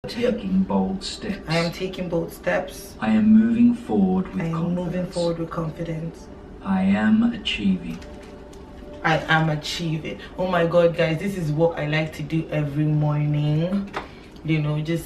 taking bold steps. I am taking bold steps. I am moving forward with confidence. I am moving forward with confidence. I am achieving. I am achieving. Oh my god, guys, this is what I like to do every morning. You know, just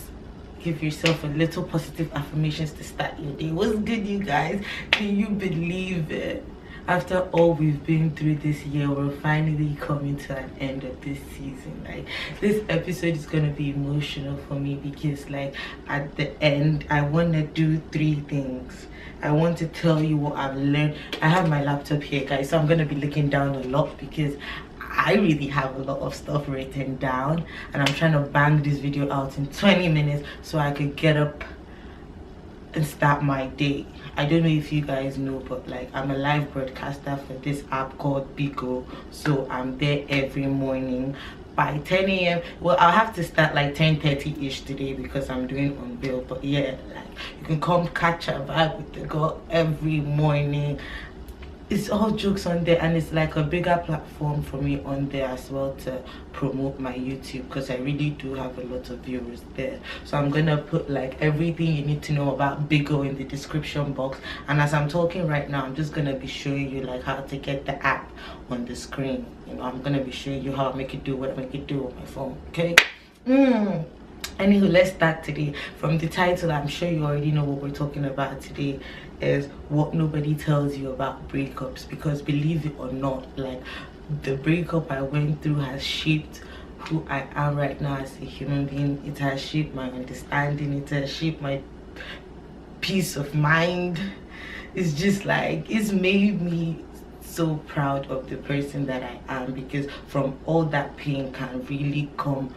give yourself a little positive affirmations to start your day. What's good, you guys? Can you believe it? After all we've been through this year, we're finally coming to an end of this season. Like, this episode is gonna be emotional for me because, like, at the end I want to do 3 things. I want to tell you what I've learned. I have my laptop here, guys, so I'm gonna be looking down a lot because I really have a lot of stuff written down, and I'm trying to bang this video out in 20 minutes so I could get up and start my day. I don't know if you guys know, but like, I'm a live broadcaster for this app called Bigo, so I'm there every morning by 10 a.m. Well, I'll have to start like 10:30 ish today because I'm doing Unveil, but yeah, like, you can come catch a vibe with the girl every morning. It's all jokes on there, and it's like a bigger platform for me on there as well to promote my YouTube, because I really do have a lot of viewers there. So I'm gonna put like everything you need to know about Bigo in the description box, and as I'm talking right now, I'm just gonna be showing you like how to get the app on the screen. You know, I'm gonna be showing you how I make it do what I make it do on my phone. Okay. Anywho, let's start today. From the title, I'm sure you already know what we're talking about today is what nobody tells you about breakups, because believe it or not, like, the breakup I went through has shaped who I am right now as a human being. It has shaped my understanding, it has shaped my peace of mind. It's just like, it's made me so proud of the person that I am, because from all that pain can really come,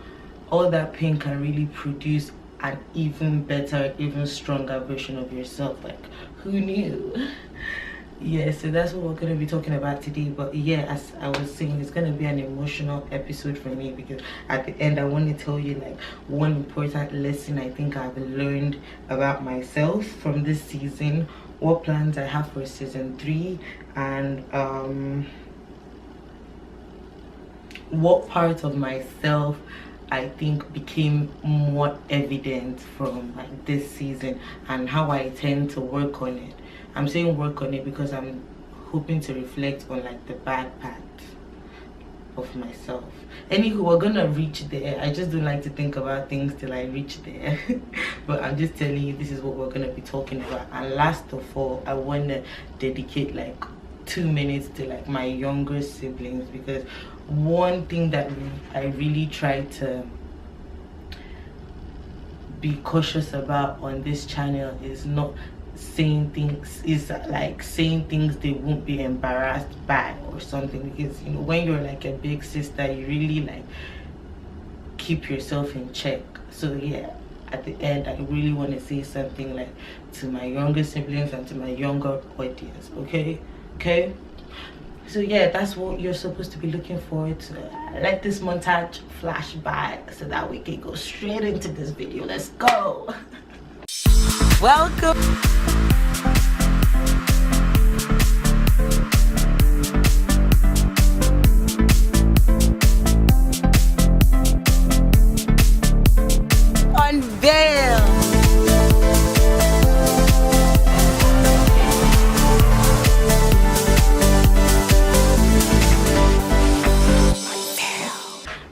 all that pain can really produce an even better, even stronger version of yourself. Like, who knew? Yeah, so that's what we're going to be talking about today. But yeah, as I was saying, it's going to be an emotional episode for me, because at the end I want to tell you like one important lesson I think I've learned about myself from this season, what plans I have for season 3, and what part of myself I think became more evident from like this season, and how I tend to work on it. I'm saying work on it because I'm hoping to reflect on like the bad part of myself. Anywho, we're gonna reach there. I just don't like to think about things till I reach there. But I'm just telling you, this is what we're gonna be talking about. And last of all, I want to dedicate like 2 minutes to like my younger siblings, because one thing that I really try to be cautious about on this channel is not saying things, is like saying things they won't be embarrassed by or something, because you know, when you're like a big sister, you really like keep yourself in check. So yeah, at the end, I really want to say something like to my younger siblings and to my younger audience. Okay, so yeah, that's what you're supposed to be looking forward to. Let this montage flash by so that we can go straight into this video. Let's go. Welcome. Unveil.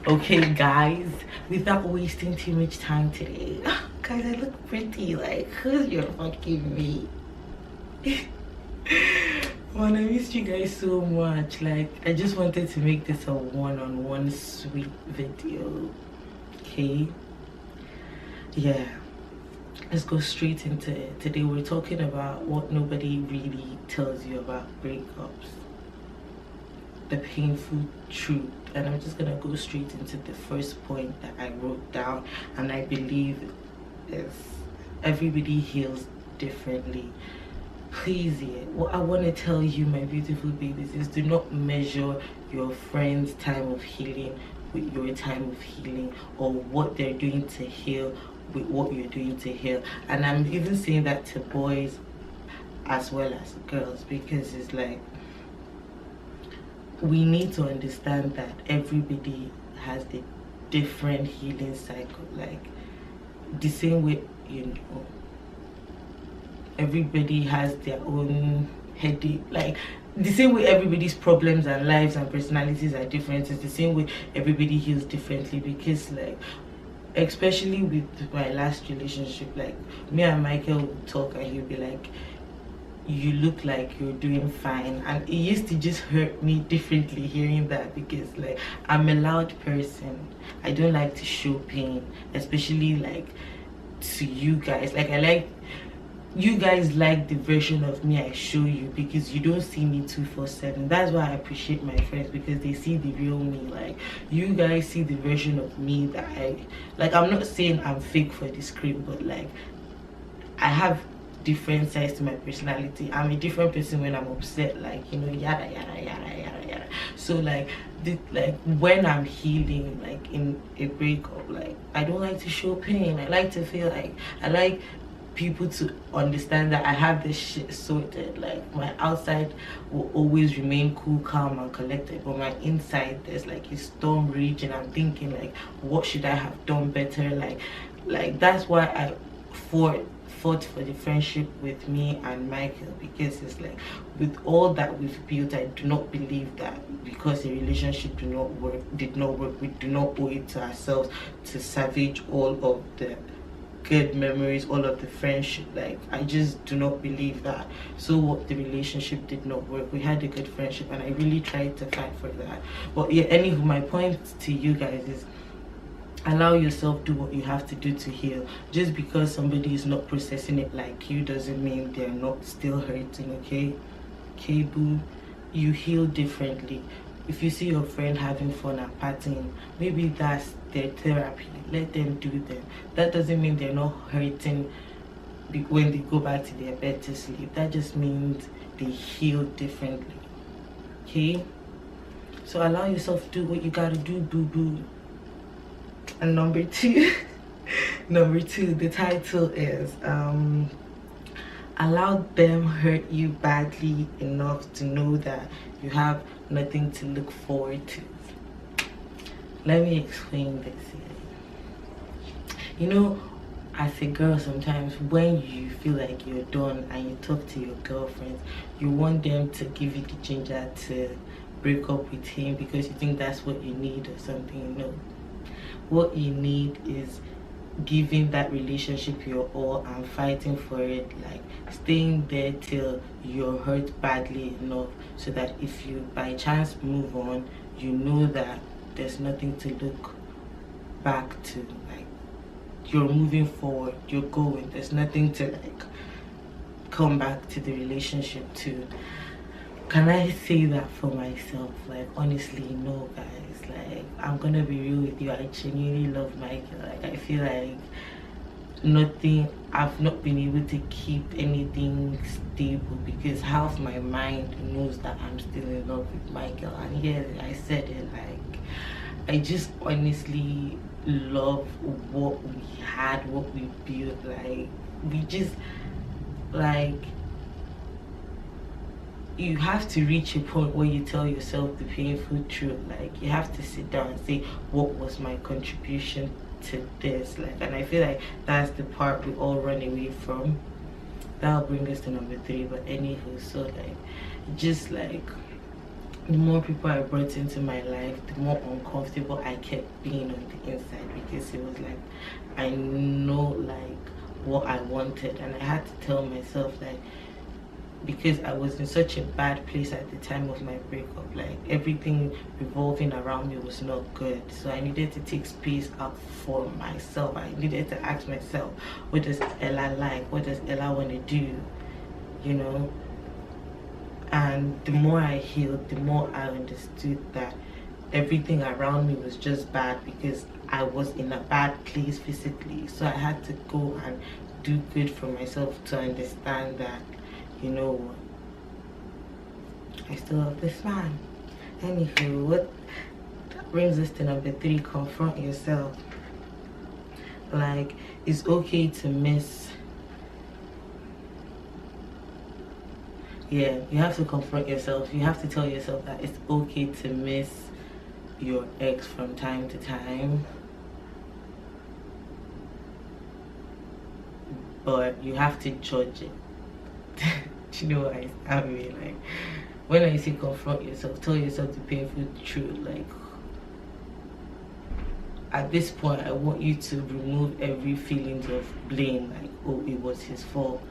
Okay guys, without wasting too much time today, guys, I look pretty. Like, who's your fucking me? Man, I missed you guys so much. Like, I just wanted to make this a one-on-one sweet video. Okay, yeah, let's go straight into it. Today we're talking about what nobody really tells you about breakups, the painful truth. And I'm just gonna go straight into the first point that I wrote down, and I believe is everybody heals differently. Please, yeah, what I want to tell you, my beautiful babies, is do not measure your friend's time of healing with your time of healing, or what they're doing to heal with what you're doing to heal. And I'm even saying that to boys as well as girls, because it's like, we need to understand that everybody has a different healing cycle. Like, the same way, you know, everybody has their own headache, like the same way everybody's problems and lives and personalities are different, it's the same way everybody heals differently. Because like, especially with my last relationship, like me and Michael would talk and he'll be like, you look like you're doing fine, and it used to just hurt me differently hearing that, because like I'm a loud person, I don't like to show pain, especially like to you guys. Like I like you guys like the version of me I show you, because you don't see me 247. That's why I appreciate my friends, because they see the real me. Like you guys see the version of me that I like. I'm not saying I'm fake for the screen, but like I have different sides to my personality. I'm a different person when I'm upset, like, you know, yada yada yada yada yada. So like when I'm healing, like in a breakup, like I don't like to show pain. I like to feel like, I like people to understand that I have this shit sorted. Like my outside will always remain cool, calm and collected, but my inside there's like a storm raging. I'm thinking like, what should I have done better? Like that's why I fought for the friendship with me and Michael, because it's like, with all that we've built, I do not believe that because a relationship did not work, we do not owe it to ourselves to salvage all of the good memories, all of the friendship. Like I just do not believe that. So what, the relationship did not work, we had a good friendship and I really tried to fight for that. But yeah, anywho, my point to you guys is, allow yourself do what you have to do to heal. Just because somebody is not processing it like you doesn't mean they're not still hurting. Okay boo, you heal differently. If you see your friend having fun and partying, maybe that's their therapy, let them do them. That doesn't mean they're not hurting when they go back to their bed to sleep. That just means they heal differently. Okay, so allow yourself to do what you gotta do, boo boo. And number two, the title is allow them hurt you badly enough to know that you have nothing to look forward to. Let me explain this here. You know, as a girl, sometimes when you feel like you're done and you talk to your girlfriends, you want them to give you the ginger to break up with him because you think that's what you need or something. No. What you need is giving that relationship your all and fighting for it, like staying there till you're hurt badly enough so that if you by chance move on, you know that there's nothing to look back to. Like you're moving forward, you're going, there's nothing to like come back to the relationship to. Can I say that for myself? Like honestly, no guys. Like I'm gonna be real with you, I genuinely love Michael. Like I feel like I've not been able to keep anything stable because half my mind knows that I'm still in love with Michael. And yeah, I said it, like I just honestly love what we had, what we built. Like we just, like, you have to reach a point where you tell yourself the painful truth. Like you have to sit down and say, what was my contribution to this? Like, and I feel like that's the part we all run away from. That'll bring us to number 3. But anywho, so like, just like the more people I brought into my life, the more uncomfortable I kept being on the inside, because it was like, I know like what I wanted, and I had to tell myself like, because I was in such a bad place at the time of my breakup, like everything revolving around me was not good. So I needed to take space out for myself. I needed to ask myself, what does Ella like? What does Ella want to do? You know? And the more I healed, the more I understood that everything around me was just bad because I was in a bad place physically. So I had to go and do good for myself to understand that, you know what, I still love this man. Anywho, what brings us to number 3, confront yourself. Like, it's okay to miss. Yeah, you have to confront yourself. You have to tell yourself that it's okay to miss your ex from time to time. but you have to judge it. Do you know what I mean? Like, when I say confront yourself, tell yourself the painful truth. Like, at this point, I want you to remove every feelings of blame, like, oh, it was his fault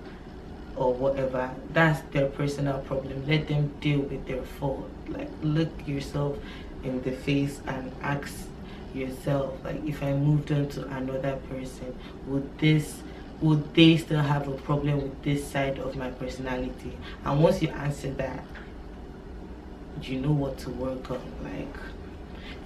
or whatever. That's their personal problem. Let them deal with their fault. Like, look yourself in the face and ask yourself, like, if I moved on to another person, would they still have a problem with this side of my personality? And once you answer that, you know what to work on. Like,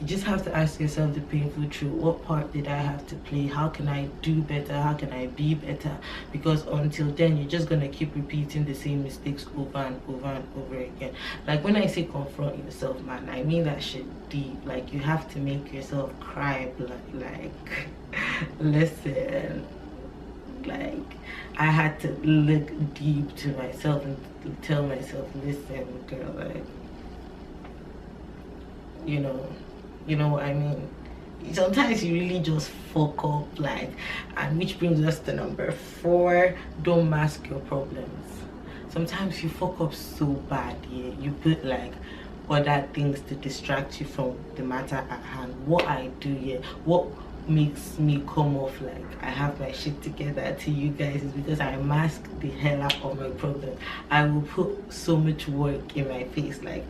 you just have to ask yourself the painful truth. What part did I have to play? How can I do better? How can I be better? Because until then, you're just gonna keep repeating the same mistakes over and over and over again. Like, when I say confront yourself, man, I mean that shit deep. Like, you have to make yourself cry blood. Like, listen, like, I had to look deep to myself and tell myself, listen, girl, like, you know what I mean? Sometimes you really just fuck up, like, and which brings us to number 4, don't mask your problems. Sometimes you fuck up so bad, yeah, you put like other things to distract you from the matter at hand. What I do, yeah, what makes me come off like I have my shit together to you guys is because I mask the hell out of my problem. I will put so much work in my face. Like,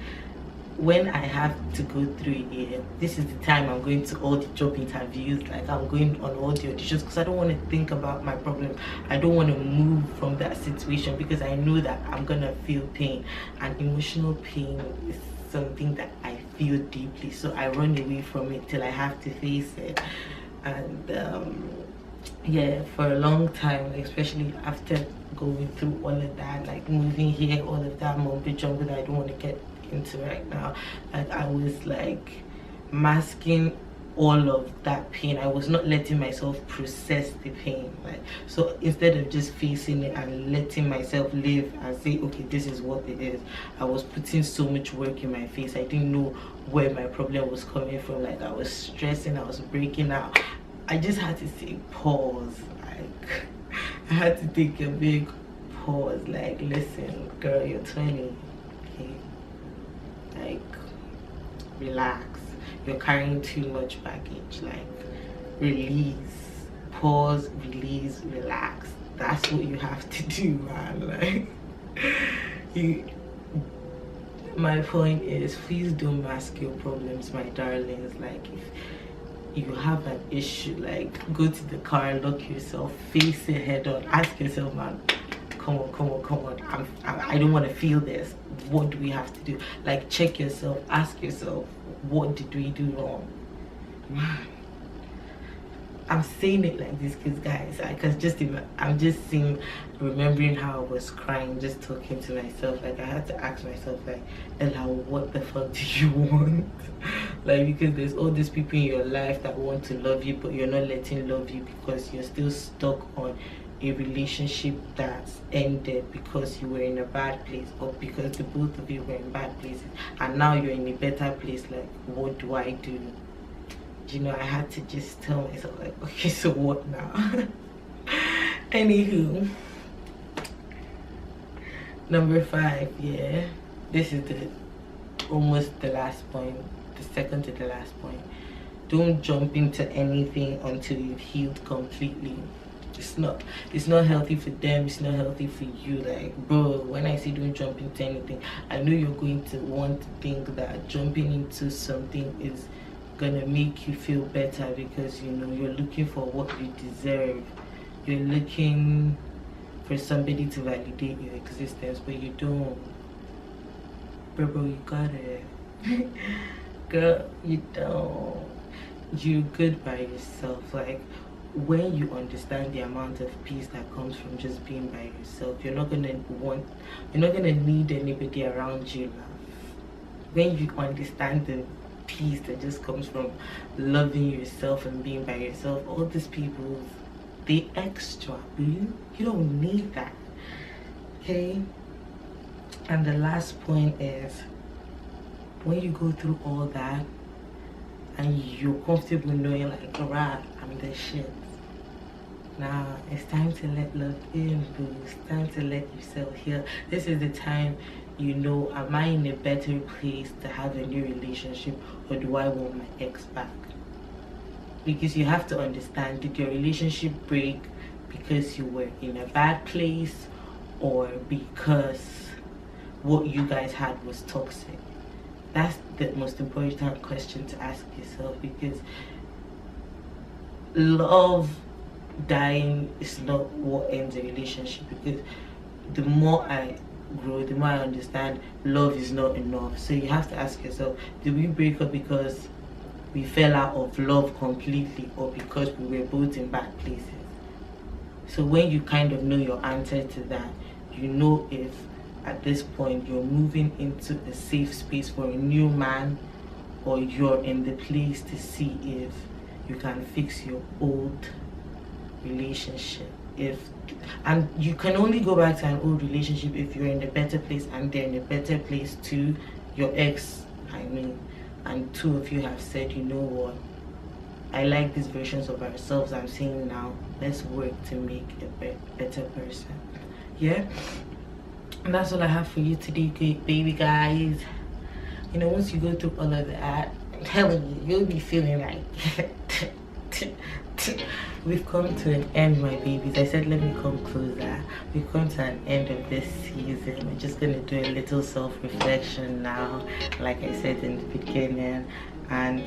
when I have to go through it, this is the time I'm going to all the job interviews, like I'm going on all the auditions, because I don't want to think about my problem. I don't want to move from that situation because I know that I'm gonna feel pain, and emotional pain is something that I feel deeply, so I run away from it till I have to face it. And yeah, for a long time, especially after going through all of that, like moving here, all of that mumbo jumbo that I don't want to get into right now, like, I was like masking all of that pain. I was not letting myself process the pain. Like, so instead of just facing it and letting myself live and say, okay, this is what it is, I was putting so much work in my face. I didn't know where my problem was coming from. Like, I was stressing, I was breaking out. I just had to say pause. Like, I had to take a big pause. Like, listen, girl, you're 20, okay? Like, relax. You're carrying too much baggage. Like, release, pause, release, relax. That's what you have to do, man. Like, my point is, please don't mask your problems, my darlings. Like, if you have an issue, like, go to the car, lock yourself, face it head on, ask yourself, man, come on, I don't want to feel this. What do we have to do? Like, check yourself, ask yourself, what did we do wrong? Man, I'm saying it like this because, guys, I'm just remembering how I was crying, just talking to myself. Like, I had to ask myself, like, Ella, what the fuck do you want? Like, because there's all these people in your life that want to love you, but you're not letting love you because you're still stuck on a relationship that's ended because you were in a bad place, or because the both of you were in bad places, and now you're in a better place. Like, what do I do? You know, I had to just tell myself, like, okay, so what now? Anywho, number 5, yeah, this is almost the last point, the second to the last point. Don't jump into anything until you've healed completely. It's not healthy for them, it's not healthy for you. Like, bro, when I say don't jump into anything, I know you're going to want to think that jumping into something is gonna make you feel better because, you know, you're looking for what you deserve. You're looking for somebody to validate your existence, but you don't. Bro, you got it. Girl, you don't. You're good by yourself. Like, when you understand the amount of peace that comes from just being by yourself, you're not gonna need anybody around you. When you understand the peace that just comes from loving yourself and being by yourself, all these people, they extra, you don't need that, okay? And the last point is, when you go through all that and you're comfortable knowing, like, alright, I'm the shit, Now it's time to let love in, boo. It's time to let yourself heal. This is the time, you know, am I in a better place to have a new relationship, or do I want my ex back? Because you have to understand, did your relationship break because you were in a bad place, or because what you guys had was toxic? That's the most important question to ask yourself, because love dying is not what ends a relationship. Because the more I grow, the more I understand love is not enough. So you have to ask yourself, did we break up because we fell out of love completely, or because we were both in bad places? So when you kind of know your answer to that, you know if at this point you're moving into a safe space for a new man, or you're in the place to see if you can fix your old relationship. And you can only go back to an old relationship if you're in a better place and they're in a better place too, your ex, I mean, and two of you have said, you know what, I like these versions of ourselves I'm seeing now, let's work to make a better person. Yeah, and that's all I have for you today, baby guys. You know, once you go through all of that, I'm telling you, you'll be feeling like we've come to an end, my babies. I said let me come closer. We've come to an end of this season. We're just gonna do a little self-reflection now, like I said in the beginning. And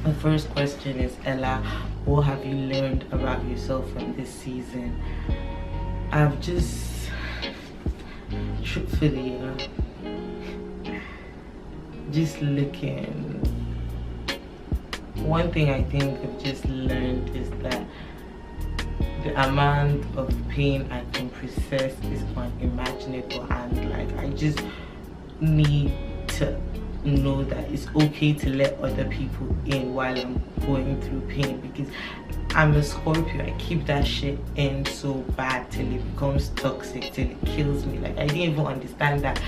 the first question is, Ella, what have you learned about yourself from this season? I've just, truthfully, you know, just looking. One thing I think I've just learned is that the amount of pain I can process is unimaginable, and like I just need to know that it's okay to let other people in while I'm going through pain, because I'm a Scorpio. I keep that shit in so bad till it becomes toxic, till it kills me. Like I didn't even understand that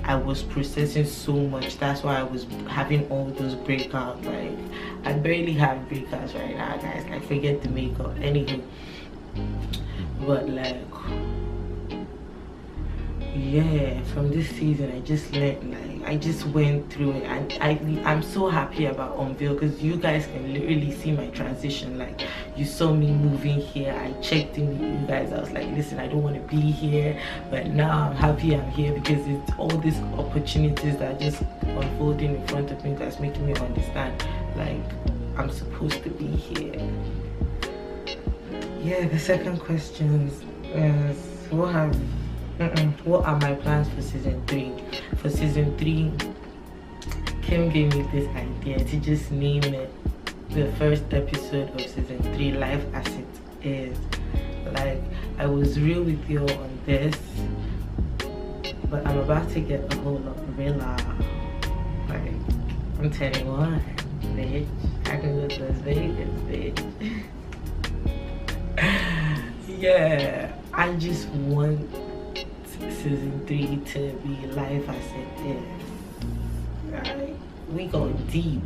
I was processing so much. That's why I was having all those breakouts. Like I barely have breakouts right now, guys. Like forget the makeup, anywho. But like, yeah, from this season I just learned, like I just went through it, and I'm so happy about Unveil, because you guys can literally see my transition. Like you saw me moving here, I checked in with you guys, I was like, listen, I don't want to be here, but now I'm happy I'm here, because it's all these opportunities that are just unfolding in front of me that's making me understand like I'm supposed to be here. Yeah, the second question is what are my plans for season 3? For season 3, Kim gave me this idea to just name it the first episode of season 3, Life as It Is. Like, I was real with you on this, but I'm about to get a whole lot realer. Like, I'm 21, bitch. I can go to Las Vegas, bitch. Yeah, I just want season 3 to be Life as It Is. Right? We go deep.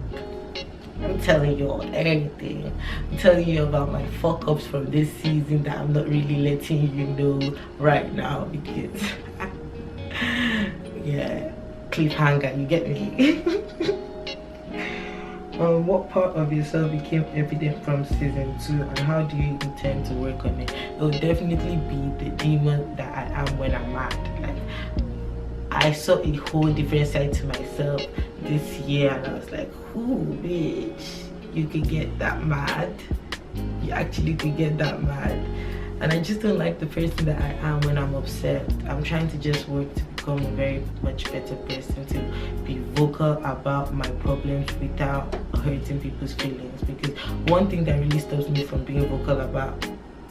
I'm telling you all everything. I'm telling you about my fuck ups from this season that I'm not really letting you know right now, because yeah, cliffhanger, you get me? What part of yourself became evident from season 2, and how do you intend to work on it? It will definitely be the demon that I am when I'm mad. Like, I saw a whole different side to myself this year, and I was like, ooh, bitch, you could get that mad. You actually could get that mad. And I just don't like the person that I am when I'm upset. I'm trying to just work to become a very much better person, to be vocal about my problems without hurting people's feelings. Because one thing that really stops me from being vocal about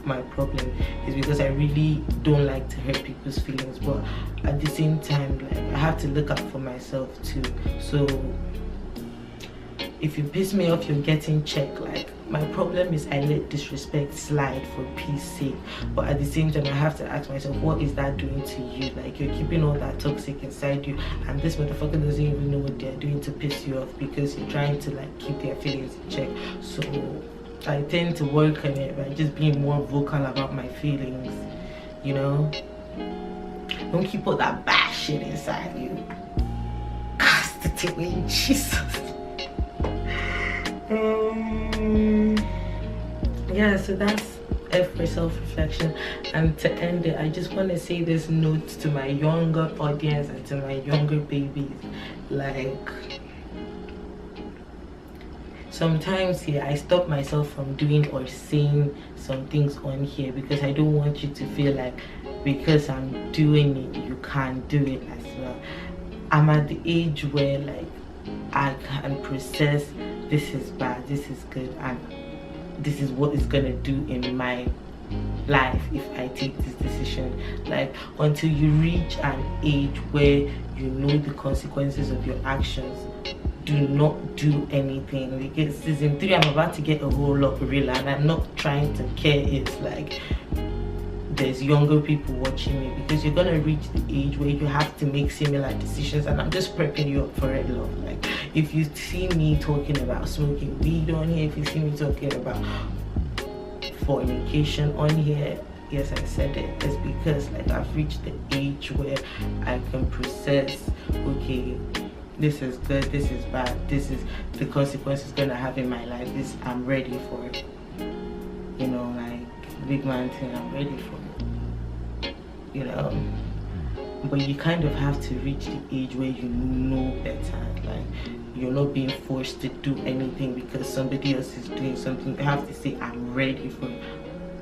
my problem is because I really don't like to hurt people's feelings, but at the same time, like, I have to look out for myself too. So if you piss me off, you're getting checked. Like, my problem is I let disrespect slide for peace sake, but at the same time I have to ask myself, what is that doing to you? Like, you're keeping all that toxic inside you, and this motherfucker doesn't even know what they're doing to piss you off, because you're trying to like keep their feelings in check. So I tend to work on it by just being more vocal about my feelings, you know. Don't keep all that bad shit inside you. Cast it away, Jesus. Yeah, so that's F for self-reflection. And to end it, I just want to say this note to my younger audience and to my younger babies. Like, sometimes here I stop myself from doing or saying some things on here because I don't want you to feel like because I'm doing it you can't do it as well. I'm at the age where like I can process this is bad, this is good, and this is what it's gonna do in my life if I take this decision. Like, until you reach an age where you know the consequences of your actions, do not do anything. Because season 3 I'm about to get a whole lot realer, and I'm not trying to care. It's like there's younger people watching me, because you're gonna reach the age where you have to make similar decisions, and I'm just prepping you up for it, love. Like, if you see me talking about smoking weed on here, if you see me talking about fornication on here, yes, I said it. It's because like I've reached the age where I can process, okay, this is good, this is bad, this is the consequences gonna have in my life, this I'm ready for it. You know, like big man thing, I'm ready for it. You know, but you kind of have to reach the age where you know better. Like, you're not being forced to do anything because somebody else is doing something. You have to say, I'm ready for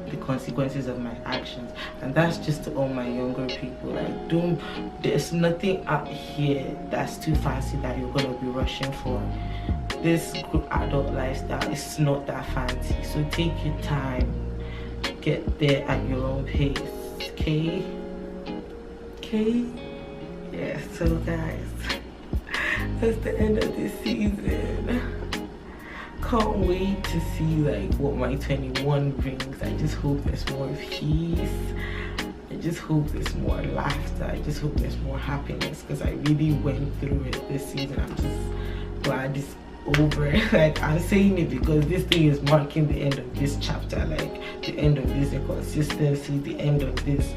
the consequences of my actions. And that's just to all my younger people. Like, there's nothing out here that's too fancy that you're gonna be rushing for. This adult lifestyle is not that fancy, so take your time, get there at your own pace. Okay, yeah. So guys, that's the end of this season. Can't wait to see like what my 21 brings. I just hope there's more peace. I just hope there's more laughter. I just hope there's more happiness, because I really went through it this season. I'm just glad it's over. Like, I'm saying it because this thing is marking the end of this chapter, like the end of this inconsistency, the end of this,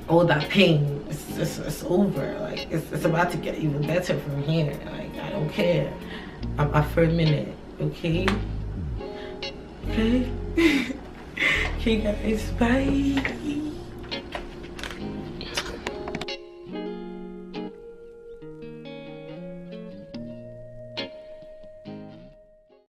all that pain. It's over. Like, it's about to get even better from here. Like, I don't care. I'm affirming it. Okay, okay. Okay guys, bye.